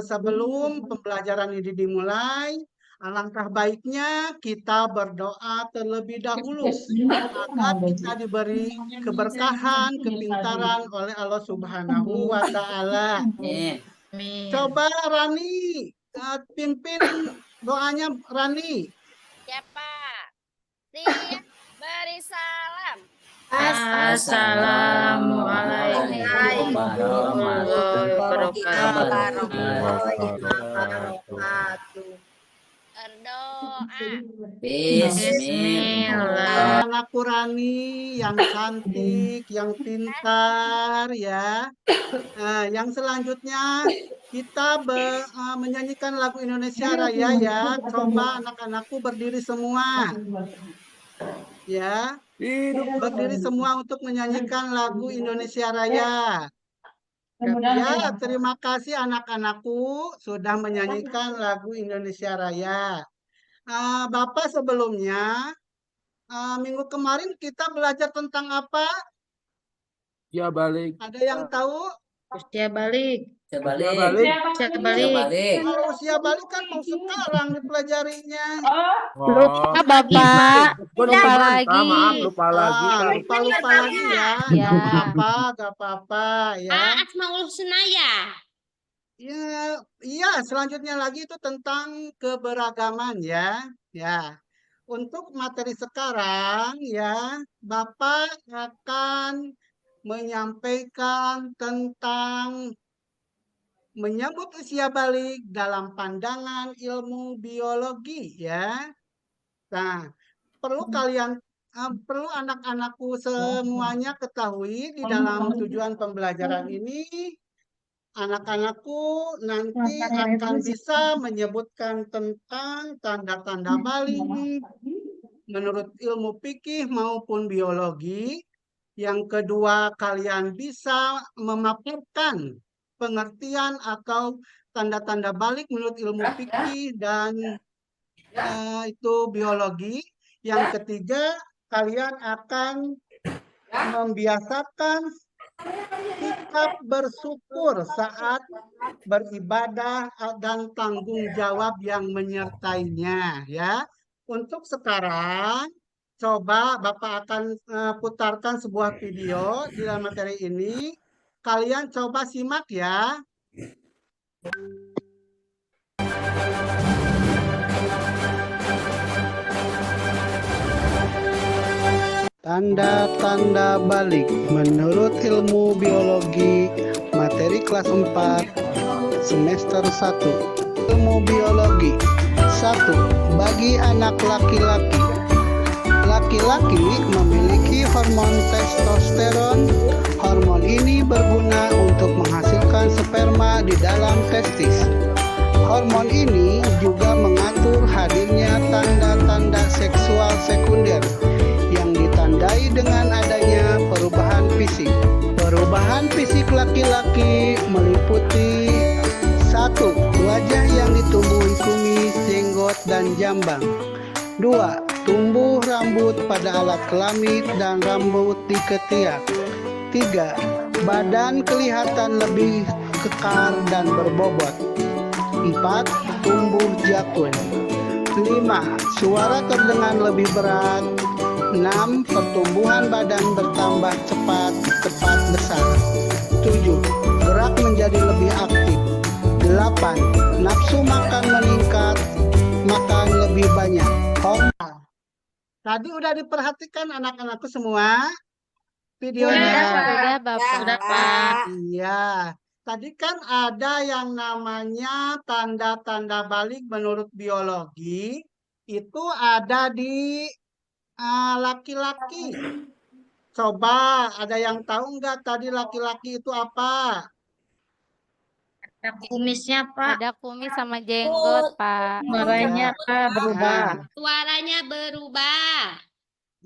sebelum pembelajaran ini dimulai, alangkah baiknya kita berdoa terlebih dahulu agar kita diberi keberkahan, kepintaran oleh Allah Subhanahu wa Ta'ala. Coba Rani, pimpin doanya Rani. Ya Pak. Siap beri salam. Assalamualaikum warahmatullahi wabarakatuh. Berdoa. Bismillah. Anakku Rani yang cantik, yang pintar ya. Yang selanjutnya kita menyanyikan lagu Indonesia Raya ya. Coba anak-anakku berdiri semua. Ya, berdiri semua untuk menyanyikan lagu Indonesia Raya. Ya, terima kasih anak-anakku sudah menyanyikan lagu Indonesia Raya. Bapak sebelumnya, minggu kemarin kita belajar tentang apa? Ya balik. Ada yang tahu? Usia balik. Balik. Kalau usia balik kan mau sekarang dipelajarinya. Lupa Bapak. Lupa lagi. Maaf, lupa lagi. Lupa lagi ya. Ya. Gak apa-apa ya. Asmaul Husna ya. Iya, selanjutnya lagi itu tentang keberagaman ya. Ya. Untuk materi sekarang ya, Bapak akan menyampaikan tentang menyambut usia balik dalam pandangan ilmu biologi ya. Nah, perlu anak-anakku semuanya ketahui di dalam tujuan pembelajaran ini, anak-anakku nanti akan bisa menyebutkan tentang tanda-tanda balik menurut ilmu fikih maupun biologi. Yang kedua, kalian bisa memaparkan pengertian atau tanda-tanda balik menurut ilmu fikih dan itu biologi. Yang ketiga, kalian akan membiasakan sikap bersyukur saat beribadah dan tanggung jawab yang menyertainya ya. Untuk sekarang, coba Bapak akan putarkan sebuah video di dalam materi ini. Kalian coba simak ya. Tanda-tanda balik menurut ilmu biologi materi kelas 4 semester 1. Ilmu biologi 1. Bagi anak laki-laki. Laki-laki memiliki hormon testosteron. Hormon ini berguna untuk menghasilkan sperma di dalam testis. Hormon ini juga mengatur hadirnya tanda-tanda seksual sekunder yang ditandai dengan adanya perubahan fisik. Perubahan fisik laki-laki meliputi 1. Wajah yang ditumbuhi kumis, jenggot, dan jambang. 2. Tumbuh rambut pada alat kelamin dan rambut di ketiak. 3. Badan kelihatan lebih kekar dan berbobot. 4. Tumbuh jakun. 5. Suara terdengar lebih berat. 6. Pertumbuhan badan bertambah cepat besar. 7. Gerak menjadi lebih aktif. 8. Nafsu makan meningkat, makan lebih banyak. Tadi udah diperhatikan anak-anakku semua videonya? Sudah Bapak. Sudah Pak. Iya. Tadi kan ada yang namanya tanda-tanda balik menurut biologi. Itu ada di laki-laki. Coba ada yang tahu nggak tadi laki-laki itu apa? Ada kumisnya Pak. Ada kumis sama jenggot, Pak. Suaranya Pak berubah. Suaranya berubah.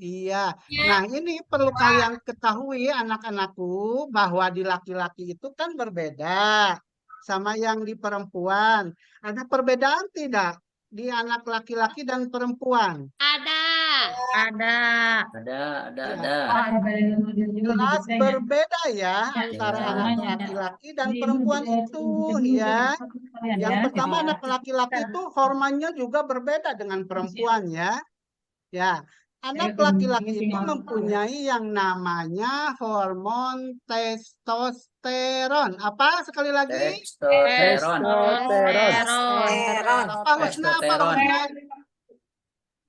Iya. Nah, ini perlu kalian ketahui anak-anakku bahwa di laki-laki itu kan berbeda sama yang di perempuan. Ada perbedaan tidak di anak laki-laki dan perempuan? Ada. Ada. Ada. Jelas berbeda ya antara Ya. anak laki-laki dan perempuan itu ya. Yang pertama anak laki-laki itu hormonnya juga berbeda dengan perempuan ya. Ya, anak laki-laki itu mempunyai yang namanya hormon testosteron. Apa sekali lagi? Testosteron. Apa Husna? Apa Testosteron. Husna?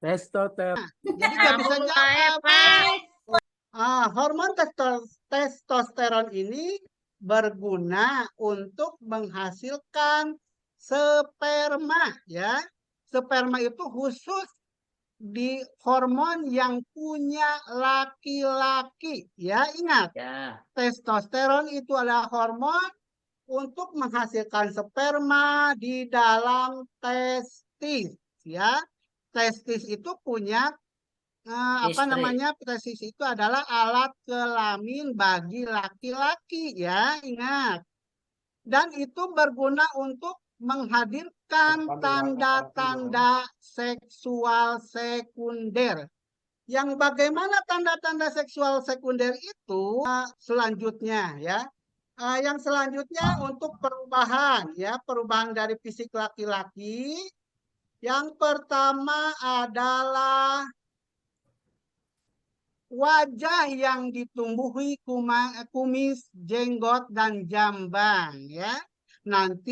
Testosteron. Jadi nggak bisa jawab. Hormon testosteron ini berguna untuk menghasilkan sperma ya. Sperma itu khusus di hormon yang punya laki-laki ya. Ingat, Ya. testosteron itu adalah hormon untuk menghasilkan sperma di dalam testis ya. Testis itu punya apa Istri. namanya? Testis itu adalah alat kelamin bagi laki-laki ya, ingat. Dan itu berguna untuk menghadirkan tanda-tanda seksual sekunder. Yang bagaimana tanda-tanda seksual sekunder itu selanjutnya ya. Yang selanjutnya untuk perubahan ya, perubahan dari fisik laki-laki. Yang pertama adalah wajah yang ditumbuhi kumis, jenggot, dan jambang ya. Nanti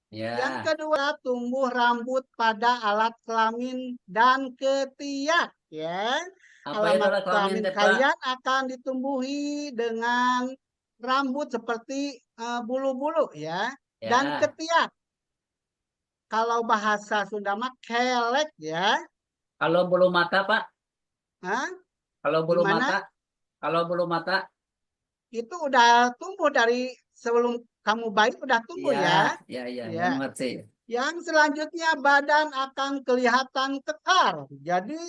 Ya. yang kedua tumbuh rambut pada alat kelamin dan ketiak ya. Apa itu Alamat alat kelamin kelamin teh, Pak? kalian akan ditumbuhi dengan rambut seperti bulu-bulu ya. Ya. Dan ketiak. Kalau bahasa Sunda mah kelek ya. Kalau bulu mata, Pak? Hah? Kalau bulu Gimana? mata? Kalau bulu mata? Itu udah tumbuh dari sebelum kamu bayi udah tumbuh ya. Ya, Ya. ngerti. Yang selanjutnya badan akan kelihatan kekar. Jadi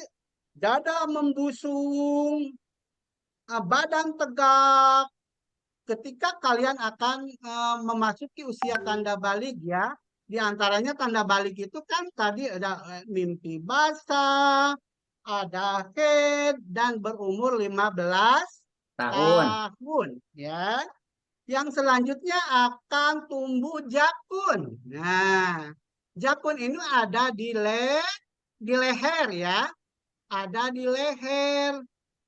dada membusung, badan tegak. Ketika kalian akan memasuki usia tanda balik ya. Di antaranya tanda balik itu kan tadi ada mimpi basah, ada head, dan berumur 15 tahun ya. Yang selanjutnya akan tumbuh jakun. Nah, jakun ini ada di leher ya. Ada di leher.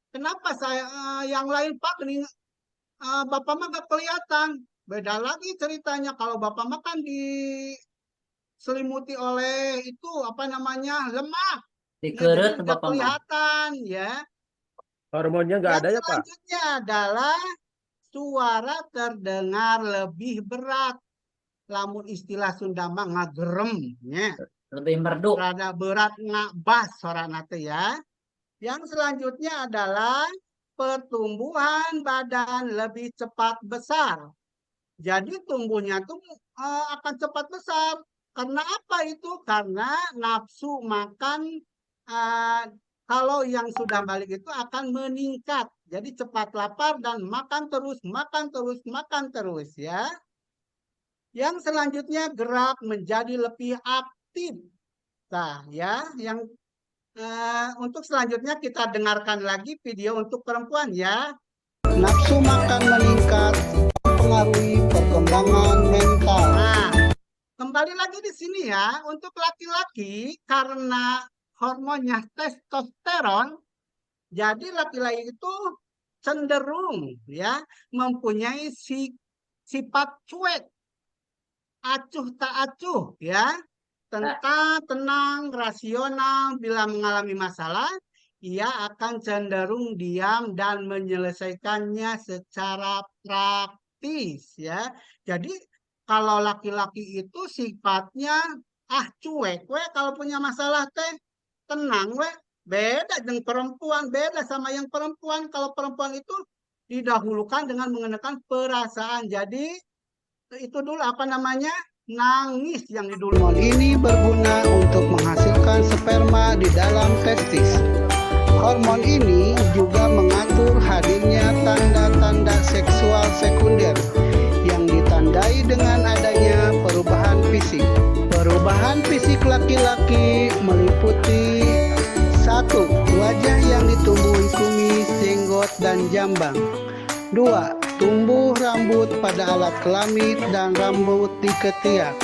Kenapa saya yang lain Pak ini Bapak mah gak kelihatan. Beda lagi ceritanya kalau Bapak mah kan diselimuti oleh itu apa namanya? Lemak. Dikerut Jadi nggak Bapak mah. kelihatan ya. Hormonnya nggak ada ya, Pak? Selanjutnya adalah suara terdengar lebih berat. Lamun istilah Sunda mah ngagerem nya. Lebih merdu. Rada berat ngabas suarana teh ya. Yang selanjutnya adalah pertumbuhan badan lebih cepat besar. Jadi tumbuhnya tuh akan cepat besar. Karena apa itu? Karena nafsu makan kalau yang sudah balik itu akan meningkat. Jadi cepat lapar dan makan terus ya. Yang selanjutnya gerak menjadi lebih aktif. Nah ya, yang untuk selanjutnya kita dengarkan lagi video untuk perempuan ya. Nafsu makan meningkat, mempengaruhi perkembangan mental. Nah, kembali lagi di sini ya, untuk laki-laki karena hormonnya testosteron, jadi laki-laki itu cenderung ya mempunyai sifat cuek, acuh tak acuh ya, tenang, rasional. Bila mengalami masalah, ia akan cenderung diam dan menyelesaikannya secara praktis ya. Jadi kalau laki-laki itu sifatnya cuek, kalau punya masalah teh tenang beda dengan perempuan, beda sama yang perempuan. Kalau perempuan itu didahulukan dengan mengenakan perasaan. Jadi itu dulu apa namanya? Nangis yang didulu. Ini berguna untuk menghasilkan sperma di dalam testis. Hormon ini juga mengatur hadirnya tanda-tanda seksual sekunder yang ditandai dengan adanya perubahan fisik. Perubahan fisik laki-laki meliputi 1. jambang. 2. Tumbuh rambut pada alat kelamin dan rambut di ketiak.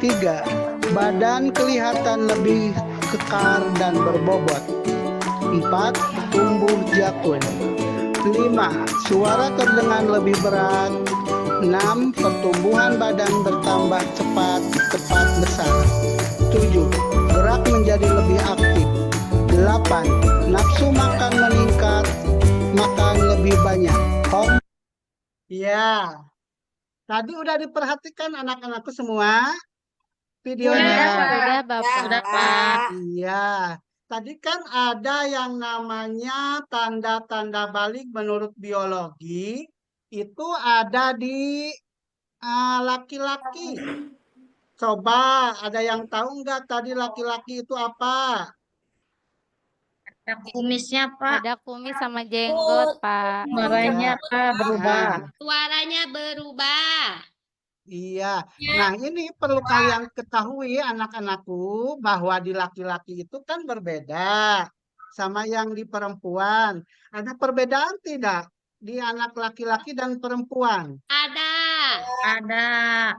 3. Badan kelihatan lebih kekar dan berbobot. 4. Tumbuh jakun. 5. Suara terdengar lebih berat. 6. Pertumbuhan badan bertambah cepat besar. 7. Gerak menjadi lebih aktif. 8. Nafsu makan meningkat, makan lebih banyak. Ya, tadi udah diperhatikan anak-anakku semua videonya. Sudah, Bapak. Sudah, Pak. Iya, tadi kan ada yang namanya tanda-tanda balik menurut biologi. Itu ada di laki-laki. Coba, ada yang tahu nggak tadi laki-laki itu apa? Ada kumisnya, Pak. Ada kumis sama jenggot, Pak. Suaranya, Pak, berubah. Suaranya berubah. Iya. Nah, ini perlu kalian ketahui anak-anakku bahwa di laki-laki itu kan berbeda sama yang di perempuan. Ada perbedaan tidak di anak laki-laki dan perempuan? Ada. Ada.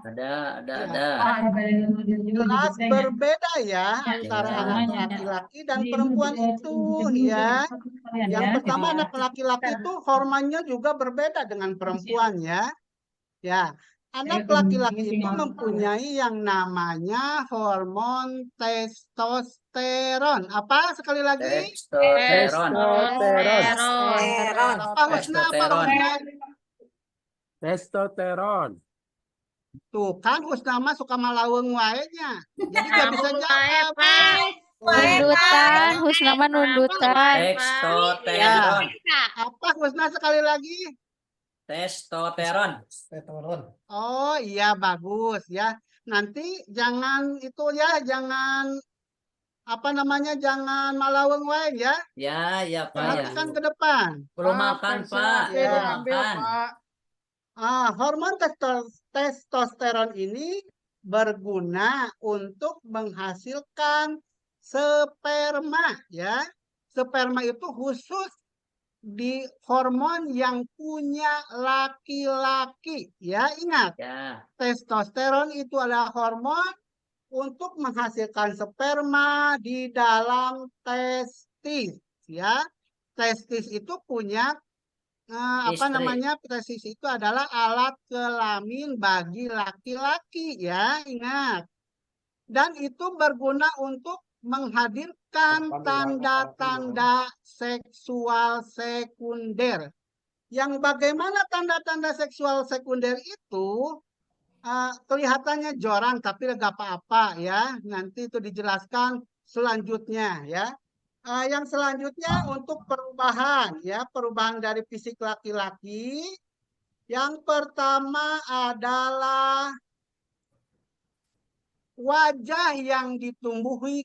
Ada. Jelas berbeda ya antara Ya. anak laki-laki dan perempuan itu ya. Yang pertama anak laki-laki itu hormonnya juga berbeda dengan perempuan ya. Ya, anak laki-laki itu mempunyai yang namanya hormon testosteron. Apa sekali lagi? Testosteron. Testosteron. Apa Husna? Apa Testosteron. Husna? Testosteron. Tuh kan Husna mah suka malaweng wae nya. Jadi gak bisa Rambut jawab. saya, Pak. Nundutan, Husnama nundutan. Testosteron. Apa Husna sekali lagi? Testosteron. Oh iya bagus ya. Nanti jangan itu ya, jangan apa namanya, jangan malaweng wae ya. Ya, Pak. Ya. Perhatikan ke depan. Belum makan, Pak. Ya. Belum makan. Hormon testosteron ini berguna untuk menghasilkan sperma ya. Sperma itu khusus di hormon yang punya laki-laki ya. Ingat, Ya. testosteron itu adalah hormon untuk menghasilkan sperma di dalam testis ya. Testis itu punya apa Istri. namanya? Testis itu adalah alat kelamin bagi laki-laki ya, ingat. Dan itu berguna untuk menghadirkan tanda-tanda seksual sekunder. Yang bagaimana tanda-tanda seksual sekunder itu kelihatannya joran tapi gak apa-apa ya. Nanti itu dijelaskan selanjutnya ya. Yang selanjutnya untuk perubahan ya, perubahan dari fisik laki-laki. Yang pertama adalah wajah yang ditumbuhi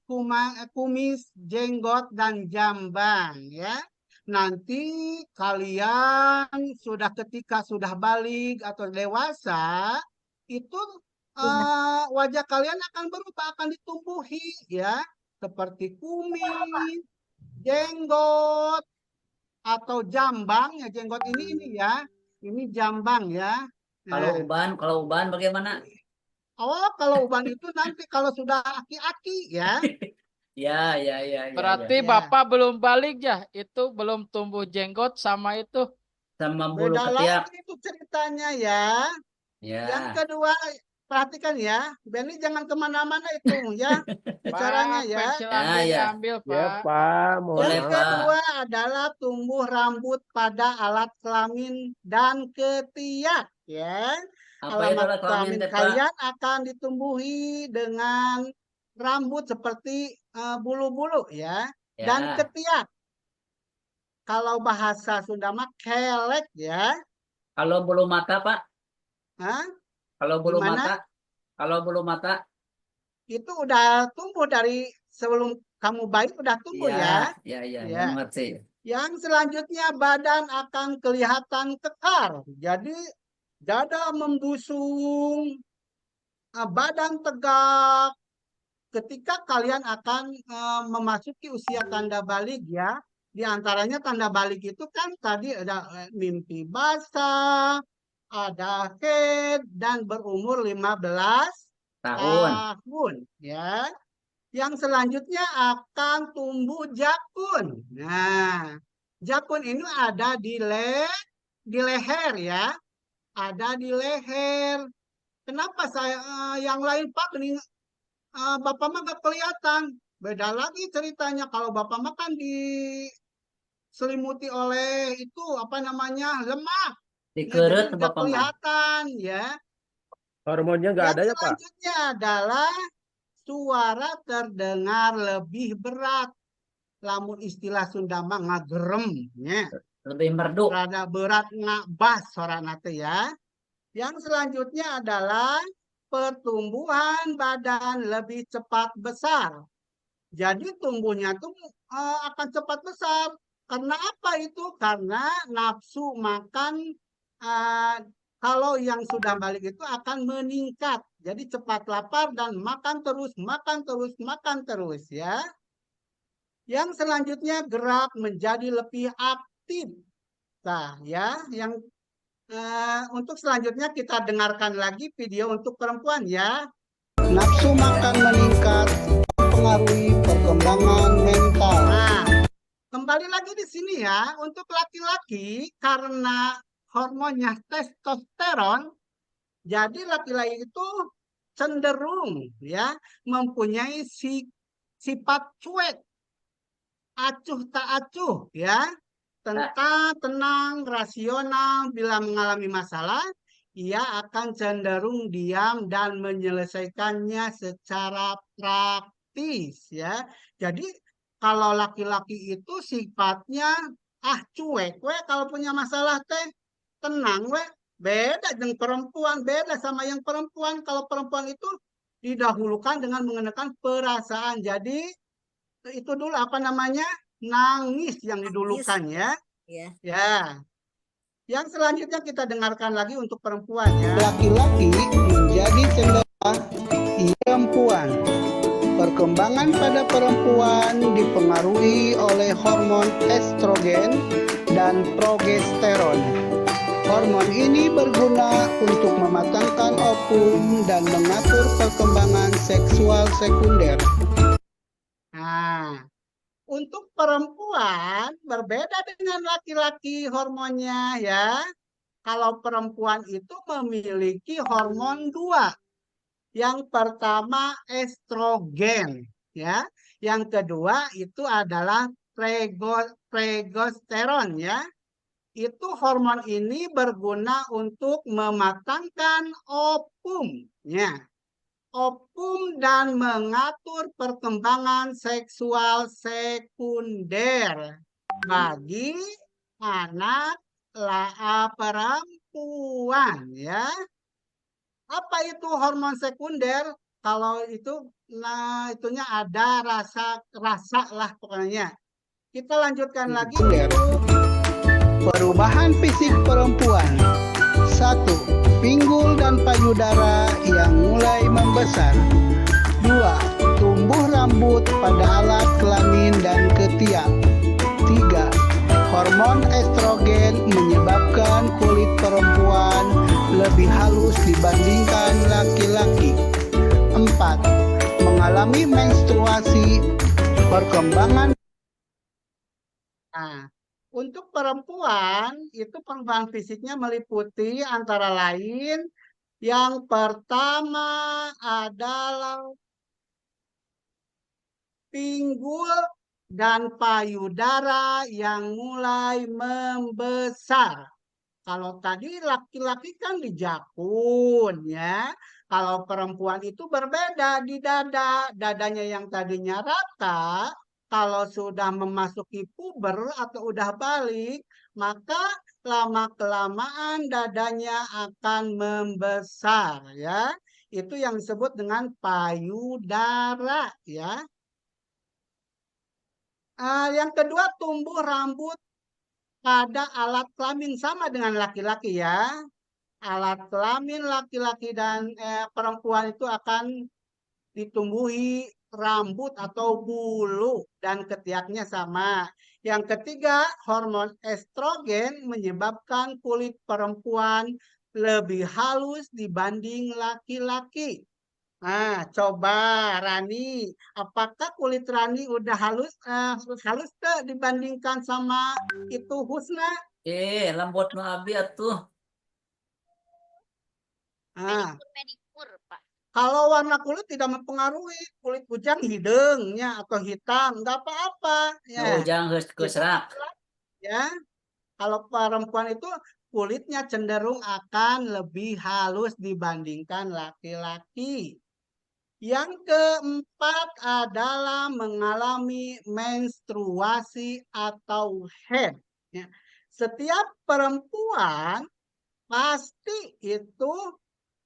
kumis, jenggot, dan jambang ya. Nanti kalian ketika sudah balik atau dewasa, itu wajah kalian akan berubah, akan ditumbuhi ya. Seperti kumis, jenggot, atau jambang ya. Jenggot ini ya. Ini jambang ya. Kalau uban bagaimana? Oh, kalau uban itu nanti kalau sudah aki-aki ya. Ya. Berarti ya. Bapak belum balik ya? Itu belum tumbuh jenggot sama itu. Sama bulu Beda ketiak. lagi itu ceritanya ya. Ya. Yang kedua, perhatikan ya. Benny jangan kemana-mana itu ya. Bicaranya Pak, ya. pensil Ya, ambil ya. diambil, Ya, Pak. Pak. Mohon Boleh, Yang Pak. kedua adalah tumbuh rambut pada alat kelamin dan ketiak ya. Apa itu Alamat alat kelamin, kelamin Pak? kalian akan ditumbuhi dengan rambut seperti bulu-bulu ya. Dan Ya. ketiak. Kalau bahasa Sunda mah kelek ya. Kalau bulu mata, Pak? Hah? Kalau bulu Gimana? mata? Kalau bulu mata? Itu udah tumbuh dari sebelum kamu bayi udah tumbuh ya. Ya, Ya. mengerti. Yang selanjutnya badan akan kelihatan kekar. Jadi dada membusung, badan tegak. Ketika kalian akan memasuki usia tanda balik ya, Di antaranya tanda balik itu kan tadi ada mimpi basah, ada head, dan berumur 15 Tahun. tahun. Ya. Yang selanjutnya akan tumbuh jakun. Nah, jakun ini ada di leher ya. Ada di leher. Kenapa saya yang lain Pak Bapak mah gak kelihatan. Beda lagi ceritanya kalau Bapak mah kan diselimuti oleh itu apa namanya lemak. Ya, jadi Dikeret nggak Bapak mah. kelihatan ya. Hormonnya nggak Yang ada ya Pak? selanjutnya adalah suara terdengar lebih berat. Lamun istilah Sunda mah ngagerem ya. Lebih merdu. Rada berat ngabas suara nate ya. Yang selanjutnya adalah pertumbuhan badan lebih cepat besar. Jadi tumbuhnya tuh akan cepat besar. Karena apa itu? Karena nafsu makan kalau yang sudah balik itu akan meningkat. Jadi cepat lapar dan makan terus, makan terus, makan terus ya. Yang selanjutnya gerak menjadi lebih aktif. Nah ya, yang untuk selanjutnya kita dengarkan lagi video untuk perempuan ya. Nafsu makan meningkat mempengaruhi perkembangan mental. Nah, kembali lagi di sini ya, untuk laki-laki karena hormonnya testosteron, jadi laki-laki itu cenderung ya mempunyai sifat cuek, acuh tak acuh ya, tenang, rasional. Bila mengalami masalah, ia akan cenderung diam dan menyelesaikannya secara praktis ya. Jadi kalau laki-laki itu sifatnya cuek we kalau punya masalah teh tenang we. Beda dengan perempuan, beda sama yang perempuan. Kalau perempuan itu didahulukan dengan mengenakan perasaan. Jadi itu dulu apa namanya? Nangis yang didulukan ya. Ya. Ya. Yang selanjutnya kita dengarkan lagi untuk perempuan ya. Laki-laki menjadi cenderung perempuan. Perkembangan pada perempuan dipengaruhi oleh hormon estrogen dan progesteron. Hormon ini berguna untuk mematangkan ovum dan mengatur perkembangan seksual sekunder. Nah, untuk perempuan berbeda dengan laki-laki hormonnya ya. Kalau perempuan itu memiliki hormon 2. Yang pertama estrogen ya. Yang kedua itu adalah progesteron ya. Itu hormon ini berguna untuk mematangkan ovum ya. Ovum dan mengatur perkembangan seksual sekunder bagi anak perempuan ya. Apa itu hormon sekunder? Kalau itu itunya ada rasa lah pokoknya. Kita lanjutkan lagi untuk perubahan fisik perempuan. 1. Pinggul dan payudara yang mulai membesar. 2. Tumbuh rambut pada alat kelamin dan ketiak. 3. Hormon estrogen menyebabkan kulit perempuan lebih halus dibandingkan laki-laki. 4. Mengalami menstruasi. Perkembangan. Nah, untuk perempuan, itu perubahan fisiknya meliputi antara lain yang pertama adalah pinggul dan payudara yang mulai membesar. Kalau tadi laki-laki kan di jakun ya. Kalau perempuan itu berbeda di dada. Dadanya yang tadinya rata, kalau sudah memasuki puber atau udah balik, maka lama-kelamaan dadanya akan membesar ya. Itu yang disebut dengan payudara ya. Yang kedua tumbuh rambut pada alat kelamin sama dengan laki-laki ya. Alat kelamin laki-laki dan perempuan itu akan ditumbuhi rambut atau bulu dan ketiaknya sama. Yang ketiga, hormon estrogen menyebabkan kulit perempuan lebih halus dibanding laki-laki. Nah, coba Rani, apakah kulit Rani udah halus halus tuh dibandingkan sama itu Husna? Lembut nu abi atuh. Nah, Pedikur, Pak. kalau warna kulit tidak mempengaruhi, kulit bujang hidungnya atau hitam, nggak apa-apa. Nu Ya, ujang geus serak. ya. Kalau perempuan itu kulitnya cenderung akan lebih halus dibandingkan laki-laki. Yang keempat adalah mengalami menstruasi atau haid. Ya. Setiap perempuan pasti itu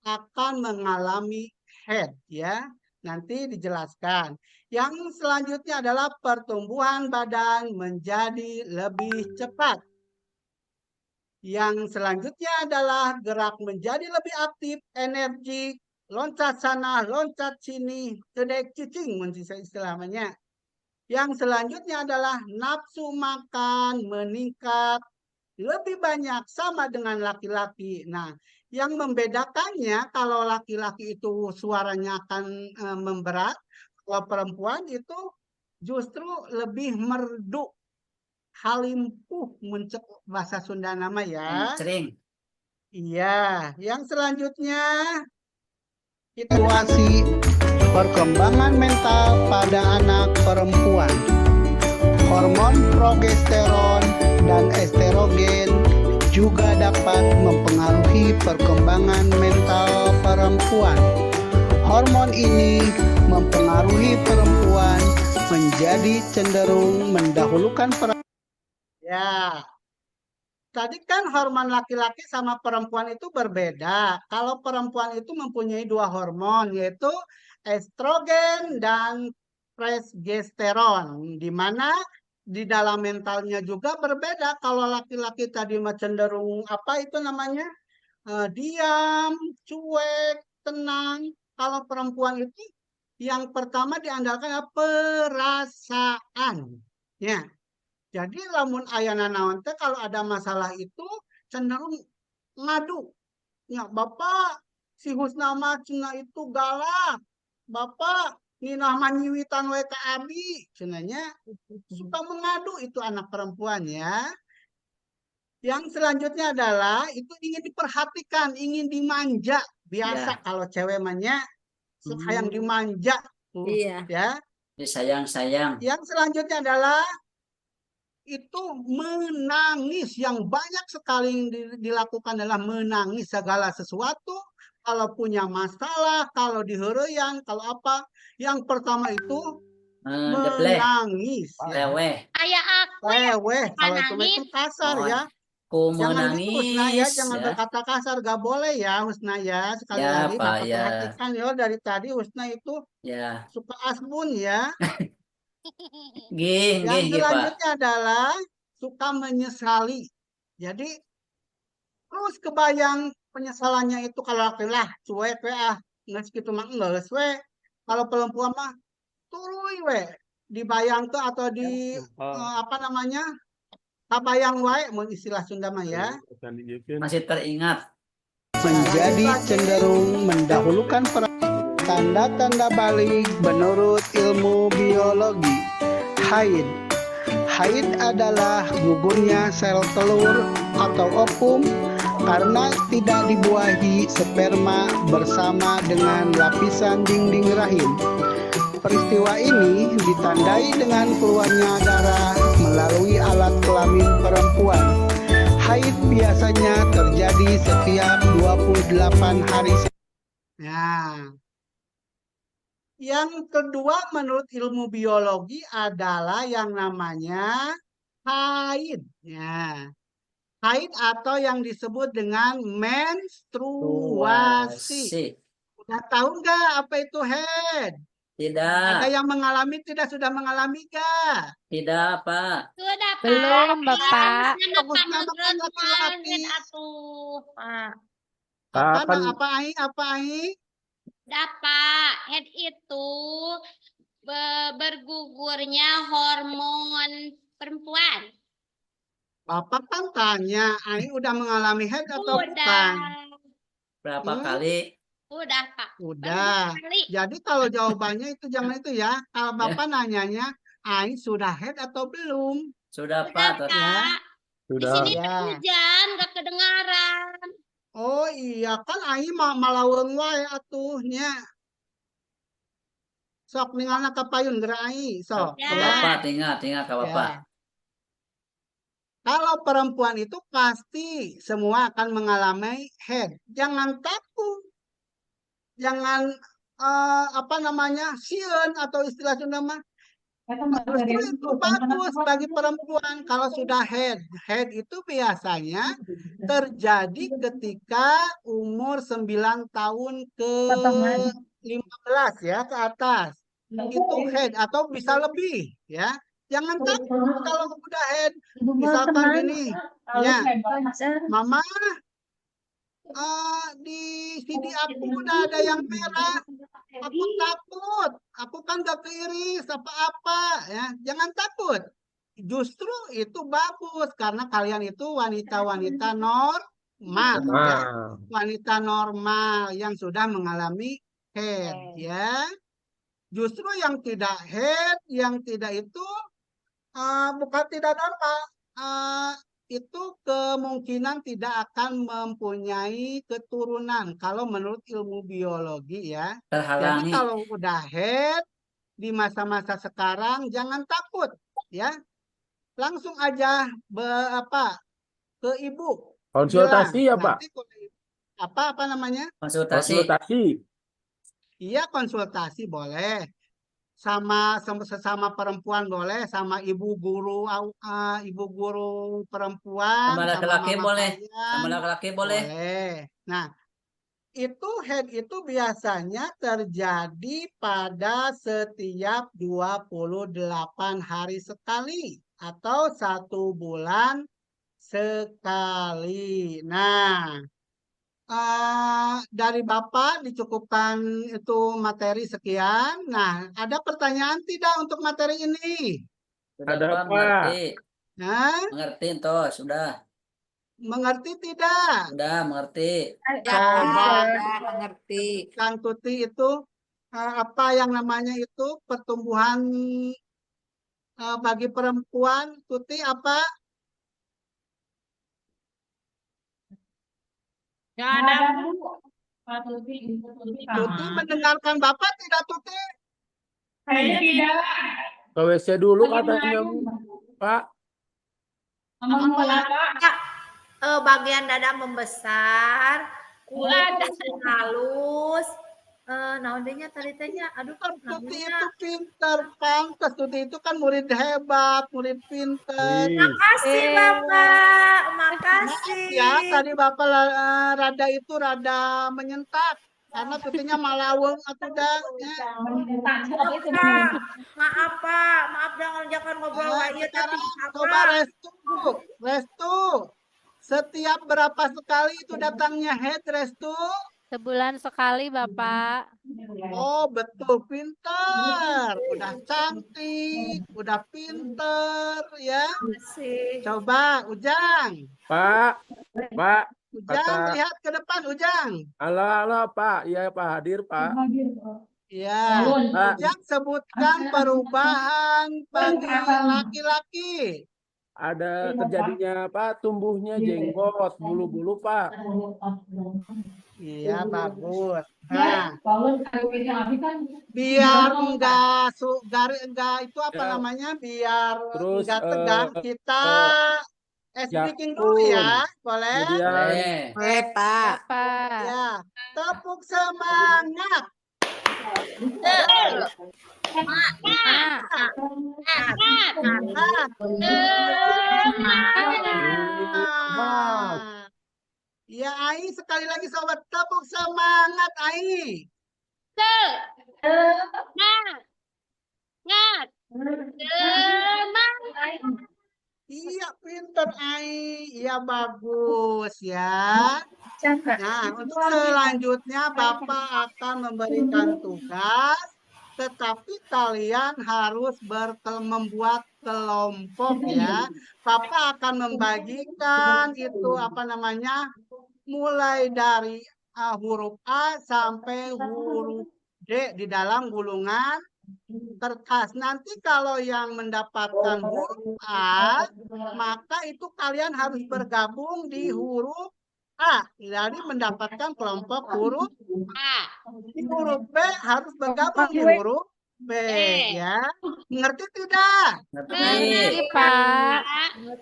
akan mengalami haid, ya. Nanti dijelaskan. Yang selanjutnya adalah pertumbuhan badan menjadi lebih cepat. Yang selanjutnya adalah gerak menjadi lebih aktif, energi, loncat sana, loncat sini, kedek cicing istilahnya. Yang selanjutnya adalah nafsu makan meningkat lebih banyak sama dengan laki-laki. Nah, yang membedakannya kalau laki-laki itu suaranya akan memberat, kalau perempuan itu justru lebih merdu, halimpuh muncul bahasa Sunda nama ya. Cering. Iya, yang selanjutnya situasi perkembangan mental pada anak perempuan. Hormon progesteron dan estrogen juga dapat mempengaruhi perkembangan mental perempuan. Hormon ini mempengaruhi perempuan menjadi cenderung mendahulukan Ya, tadi kan hormon laki-laki sama perempuan itu berbeda. Kalau perempuan itu mempunyai dua hormon, yaitu estrogen dan progesteron, di mana di dalam mentalnya juga berbeda. Kalau laki-laki tadi cenderung apa itu namanya diam, cuek, tenang. Kalau perempuan itu yang pertama diandalkan adalah perasaan. Ya. Jadi lamun ayana naon teh kalau ada masalah itu cenderung ngadu. Ya, Bapak si Husna mah cenah itu galak. Bapak Nina manyiwitan we ka abi. Cenanya suka mengadu itu anak perempuan ya. Yang selanjutnya adalah itu ingin diperhatikan, ingin dimanja. Biasa kalau cewek mahnya suka yang dimanja tuh, Iya. ya. Disayang-sayang. Yang selanjutnya adalah itu menangis, yang banyak sekali yang dilakukan adalah menangis segala sesuatu. Kalau punya masalah, kalau diheureuyang, kalau apa, yang pertama itu Debleh. menangis. Ya. Leweh. Ayah aku yang Leweh, kalau itu nangis. macam kasar Oh, ya. ku Jangan gitu Husna ya, menangis jangan ya. berkata kasar, gak boleh ya Husna ya. Sekali Ya, lagi Pak, Bapak ya. perhatikan ya dari tadi Husna itu Ya. suka asbun ya. Gih, Yang Pak. selanjutnya adalah suka menyesali. Jadi terus kebayang penyesalannya itu kalau laki-laki cuek we nggak segitu mah enggak we. Kalau perempuan mah turui we. Dibayang tuh atau di apa namanya? Kabayang wae mun istilah Sunda mah ya. Masih teringat. Menjadi cenderung mendahulukan tanda-tanda balik menurut ilmu biologi. Haid. Haid adalah gugurnya sel telur atau ovum karena tidak dibuahi sperma bersama dengan lapisan dinding rahim. Peristiwa ini ditandai dengan keluarnya darah melalui alat kelamin perempuan. Haid biasanya terjadi setiap 28 hari. Nah, yang kedua menurut ilmu biologi adalah yang namanya haid. Ya. Haid atau yang disebut dengan menstruasi. Udah tahu nggak apa itu haid? Ada Tidak. yang mengalami tidak, sudah mengalami nggak? Tidak, Pak. Sudah, Pak. Belum, Bapak. Nama Pak Fokusnya makan Nurul laki-laki. atuh. Pak. Apa, Kapan? apa ai? Apa ai? Dapat head itu bergugurnya hormon perempuan. Bapak kan tanya, Ai udah mengalami haid atau Udah. bukan? Berapa Hmm? kali? Udah, Pak. Udah. Baru 2 kali. Jadi kalau jawabannya itu jangan itu ya. Kalau Ya. Bapak nanyanya, Ai sudah haid atau belum? Sudah, Udah, Pak. Ya. Pak. Di Sudah. sini Ya. kan hujan, gak kedengaran. Oh iya kan Ai malaweung wae atuh nya. Sok ningalna ka payun geura Ai, sok. Ya. Ke Bapak, tinggal ke Bapak. Ya. Kalau perempuan itu pasti semua akan mengalami haid. Jangan takut. Jangan apa namanya? Sieun atau istilah Sunda mah. Justru itu bagus bagi perempuan kalau sudah haid. Haid itu biasanya terjadi ketika umur 9 tahun ke 15 ya ke atas. Itu haid atau bisa lebih ya. Jangan takut kalau udah haid. Misalkan gini, ya, Mama, di CD aku udah ada yang merah. Aku takut. Aku kan gak keiris apa-apa ya. Jangan takut. Justru itu bagus karena kalian itu wanita-wanita normal ya. Wanita normal yang sudah mengalami haid ya. Justru yang tidak haid, yang tidak itu bukan tidak normal. Itu kemungkinan tidak akan mempunyai keturunan kalau menurut ilmu biologi ya. Jadi Terhalangi. kalau udah haid di masa-masa sekarang jangan takut ya. Langsung aja ke ibu. Konsultasi ya, Bilang, Pak? nanti apa namanya? Konsultasi. Konsultasi. Iya konsultasi boleh. Sama sesama perempuan boleh, sama ibu guru perempuan, Sama sama laki-laki mama boleh. kalian, Sama laki-laki boleh. boleh. Nah, itu haid itu biasanya terjadi pada setiap 28 hari sekali atau 1 bulan sekali. Nah, dari Bapak dicukupkan itu materi sekian. Nah, ada pertanyaan tidak untuk materi ini? Sudah, Ada, Pak, Pak. mengerti. Nah, Mengerti, toh, sudah. mengerti tidak? Sudah, mengerti. Coba mengerti. Kang Tuti itu apa yang namanya itu pertumbuhan bagi perempuan, Tuti apa? Nggak ada, Bu. Tuti mendengarkan Bapak tidak, Tuti? Kayaknya tidak. Ke WC dulu katanya, Bu. Pak. Bagian dada membesar, kulit halus, naonnya tadi tanya, aduh, Tuti itu pinter, pantas. Tuti itu kan murid hebat, murid pinter. makasih Bapak, makasih. Ya, tadi Bapak rada menyentak. Karena Tutinya malaweng atau dah. Ya. Maaf Pak, maaf jangan ngobrol lagi tapi Coba Restu. Setiap berapa sekali itu datangnya haid, Restu? Sebulan sekali, Bapak. Oh, betul, pinter. Udah cantik, udah pinter, ya. Coba, Ujang. Pak. Ujang, lihat ke depan, Ujang. Halo, Pak. Iya, Pak. Hadir, Pak. Ya, Pak. Ujang sebutkan perubahan bagi laki-laki. Ada terjadinya, Pak, tumbuhnya jenggot, bulu-bulu, Pak. Iya, bagus. Nah, biar enggak itu apa Ya. namanya? Biar Terus, enggak tegang, kita speaking dulu ya, boleh? Boleh. Boleh Pak. Bapak. Ya, tepuk semangat. Nah, ya, Ai sekali lagi sobat, tepuk semangat Ai. Semangat. Semangat. Iya, pinter Ai. Iya, bagus ya. Nah, untuk selanjutnya Bapak akan memberikan tugas tetapi kalian harus membuat kelompok ya. Papa akan membagikan itu apa namanya, mulai dari huruf A sampai huruf D di dalam gulungan kertas. Nanti kalau yang mendapatkan huruf A, maka itu kalian harus bergabung di huruf A. Jadi mendapatkan kelompok huruf A. di huruf B harus bergabung di huruf B ya. Mengerti tidak? Ngerti. Ngerti, Pak.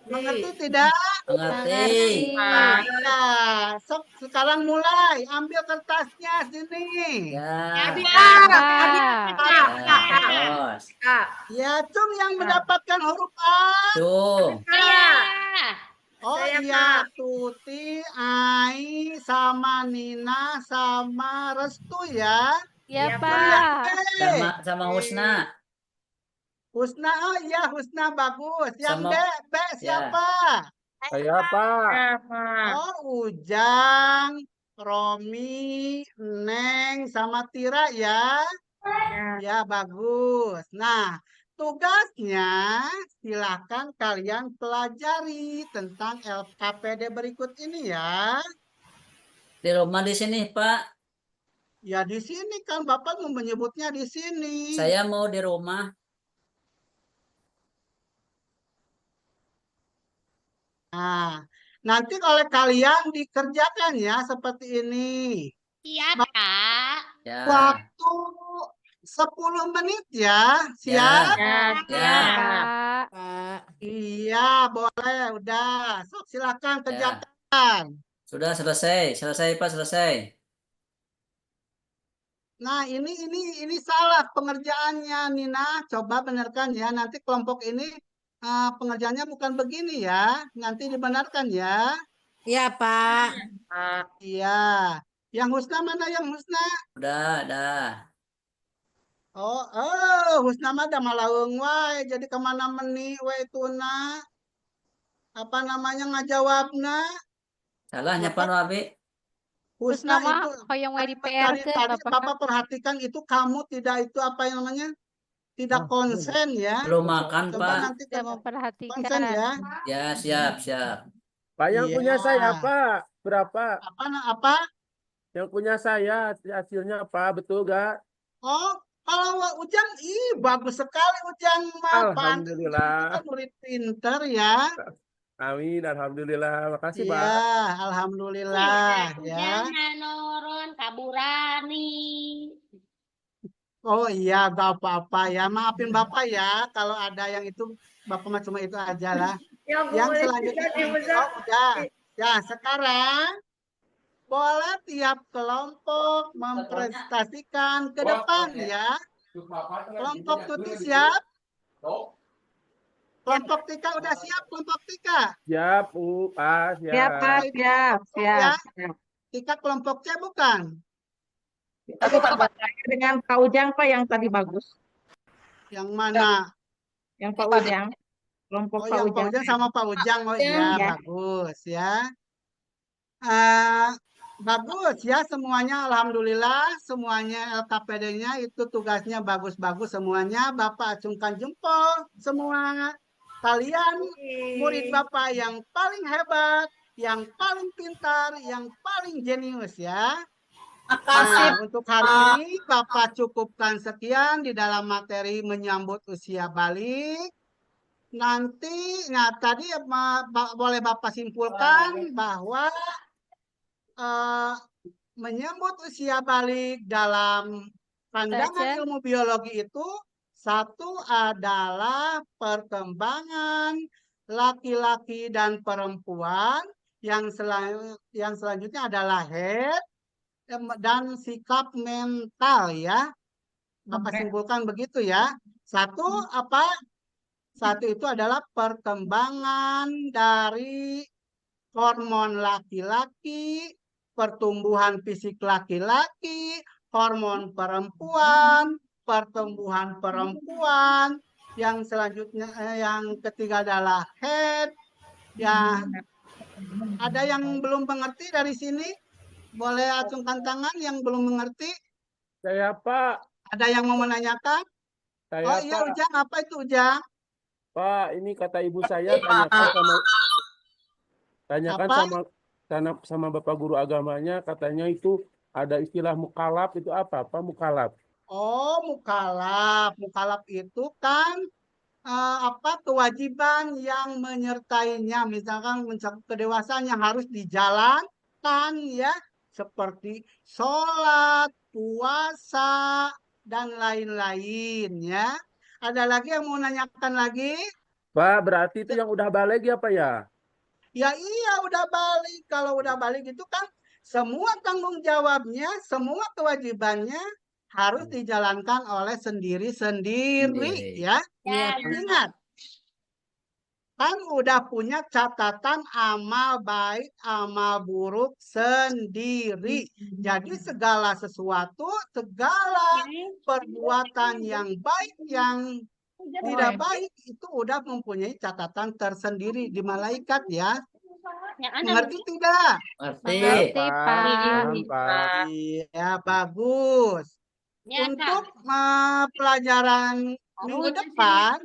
Mengerti tidak? Mengerti. Nah, sekarang mulai ambil kertasnya sini. Ya. Pak. Terus. Ya, Cung yang mendapatkan huruf A. Cung. Saya. Oh Saya, iya, Tuti, Ai, sama Nina, sama Restu ya. Ya, Iya, Pak. Sama Husna. Husna, oh iya Husna bagus. Yang Sama- B siapa? Saya Pak. Oh Ujang, Romi, Neng, sama Tira ya. Ya bagus. Nah, tugasnya silakan kalian pelajari tentang LKPD berikut ini ya. Di rumah di sini, Pak. Ya di sini kan Bapak menyebutnya di sini. Saya mau di rumah. Nah, nanti oleh kalian dikerjakan ya seperti ini. Siap, Kak. Ya. Waktu 10 menit ya. Siap? Ya. Pak. Iya, boleh. Udah. Sok silakan Ya. kerjakan. Sudah selesai. Selesai, Pak, selesai. Nah, ini salah pengerjaannya, Nina. Coba benarkan ya. Nanti kelompok ini pengerjaannya bukan begini ya. Nanti dibenarkan ya. Iya, Pak. Iya. Yang Husna mana yang Husna? Udah. Oh, Husna mah da malaweung wae. Jadi kemana meni we tuna? Apa namanya ngajawabna? Salahnya Bapak- Pak Wabi. Terus Husna nama itu hoyong wae di tadi, PR ke tadi Bapak. Bapak perhatikan itu kamu tidak itu apa yang namanya? Tidak Oh, konsen ya. Belum makan, Coba Pak. nanti Tidak konsen memperhatikan. ya. Ya, siap. Pak yang Iya. punya saya Pak. Berapa? Apa? Yang punya saya hasilnya apa? Betul gak? Oh, kalau Ujang, bagus sekali Ujang mah. Pantes Alhamdulillah. kita murid pinter ya. Amin. Alhamdulillah. Makasih Pak. Iya, alhamdulillah ya. Jangan noron kaburani. Oh iya, gak apa-apa ya. Maafin Bapak ya. Kalau ada yang itu, Bapak mah cuma itu aja lah. Yang selanjutnya, oh udah. Ya, sekarang boleh tiap kelompok mempresentasikan ke depan ya. Kelompok Tuti siap? Kelompok Tika udah siap? Kelompok Tika? Siap, Pak. Siap. Siap. Tika kelompok C bukan? Tapi Pak dengan Pak Ujang Pak yang tadi bagus. Yang mana? Yang Pak Ujang. Kelompok Oh, Pak yang Ujang. Pak Ujang sama Pak Ujang. Oh iya, Ya. bagus ya. Bagus ya semuanya. Alhamdulillah semuanya LKPD-nya itu tugasnya bagus-bagus semuanya. Bapak acungkan jempol semua. Kalian murid Bapak yang paling hebat, yang paling pintar, yang paling jenius ya. Nah, untuk hari ini Bapak cukupkan sekian di dalam materi menyambut usia balik. Nanti, nah tadi boleh Bapak simpulkan bahwa menyambut usia balik dalam pandangan ilmu biologi itu satu adalah perkembangan laki-laki dan perempuan, yang selanjutnya adalah head dan sikap mental ya. Bapak simpulkan begitu ya. Satu itu adalah perkembangan dari hormon laki-laki, pertumbuhan fisik laki-laki, hormon perempuan, pertumbuhan perempuan. Yang selanjutnya yang ketiga adalah head. Ya, ada yang belum mengerti dari sini? Boleh acungkan tangan yang belum mengerti? Saya Pak. Ada yang mau menanyakan? Saya Oh iya Pak, Ujang, apa itu Ujang? Pak, ini kata ibu saya tanyakan Apa? sama Bapak guru agamanya, katanya itu ada istilah mukalaf, itu apa? Pak mukalaf? Oh, mukalaf. Mukalaf itu kan apa kewajiban yang menyertainya, misalkan mencakup kedewasaan yang harus dijalankan ya, seperti sholat, puasa, dan lain-lain ya. Ada lagi yang mau nanyakan lagi? Pak, berarti itu yang udah balik ya Pak ya? Ya iya udah balik. Kalau udah balik itu kan semua tanggung jawabnya, semua kewajibannya harus dijalankan oleh sendiri-sendiri Sendiri. ya. Ya, Ingat, kan udah punya catatan amal baik, amal buruk sendiri. Jadi segala sesuatu, segala perbuatan yang baik, yang tidak baik itu udah mempunyai catatan tersendiri di malaikat ya. yang ada Mengerti tidak? Ngerti. Mengerti, Pak. Paham, Pak. Iya, bagus. ya, Untuk pelajaran minggu depan,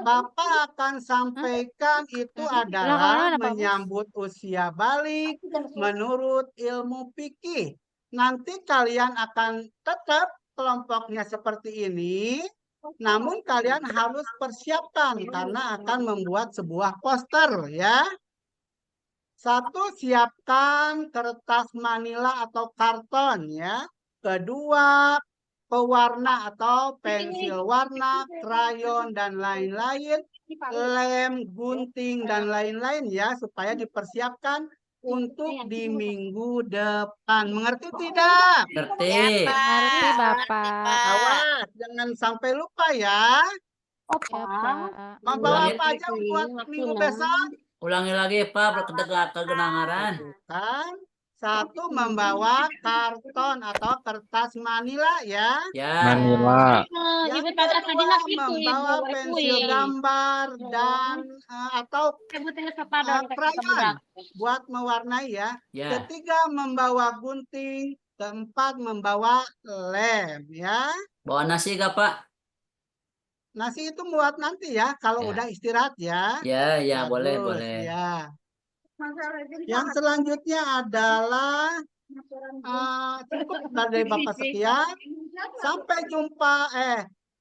Bapak akan sampaikan itu adalah mana, Pak Bos? menyambut usia balik menurut ilmu fikih. Nanti kalian akan tetap kelompoknya seperti ini, namun kalian harus persiapkan karena akan membuat sebuah poster ya. Satu, siapkan kertas manila atau karton ya. Kedua, pewarna atau pensil warna, krayon dan lain-lain, lem, gunting dan lain-lain ya supaya dipersiapkan untuk di minggu depan. Mengerti tidak? Ngerti. Mengerti, Bapak. Awas, jangan sampai lupa ya. Ya, Pak. Membawa Ulangi. apa aja buat minggu besok? Ulangi lagi Pak, kedengaran. Kan? Satu, membawa karton atau kertas manila ya. Ya. Yang Ibu tata tadi kedua, gitu, membawa Ibu. pensil gambar dan atau krayon buat mewarnai ya. Ya. Ketiga, membawa gunting. Keempat, membawa lem ya. Bawa nasi gak Pak? Nasi itu buat nanti ya, kalau Ya. udah istirahat ya. Ya, ya, boleh, Bagus, boleh. Ya. Yang selanjutnya adalah cukup dari Bapak sekian. Sampai jumpa.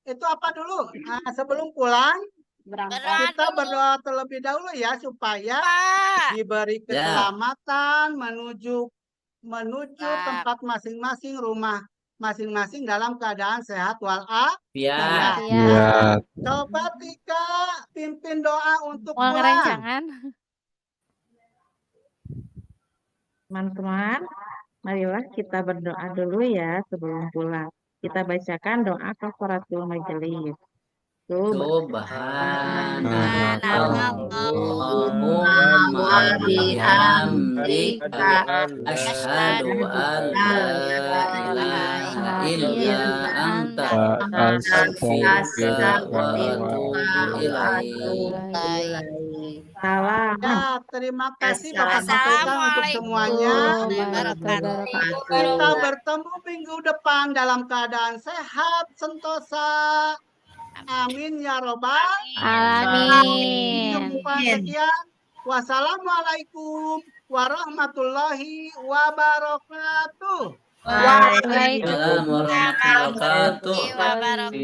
Itu apa dulu? Sebelum pulang, kita berdoa terlebih dahulu ya supaya diberi keselamatan menuju tempat masing-masing, rumah masing-masing dalam keadaan sehat walafiat. Ya. Coba Tika pimpin doa untuk Uang pulang. rencangan. Teman-teman, marilah kita berdoa dulu ya sebelum pulang. Kita bacakan doa kafaratul majelis. Subhanallahumma bihamdika asyhadu an la ilaha illa anta astaghfiruka wa atubu ilaik. Salam. Ya, terima kasih Bapak sampaikan untuk semuanya. Kita bertemu minggu depan dalam keadaan sehat, sentosa. Amin ya robbal Alamin. Sekian. Wassalamualaikum warahmatullahi wabarakatuh. Waalaikumsalam Assalamualaikum warahmatullahi wabarakatuh.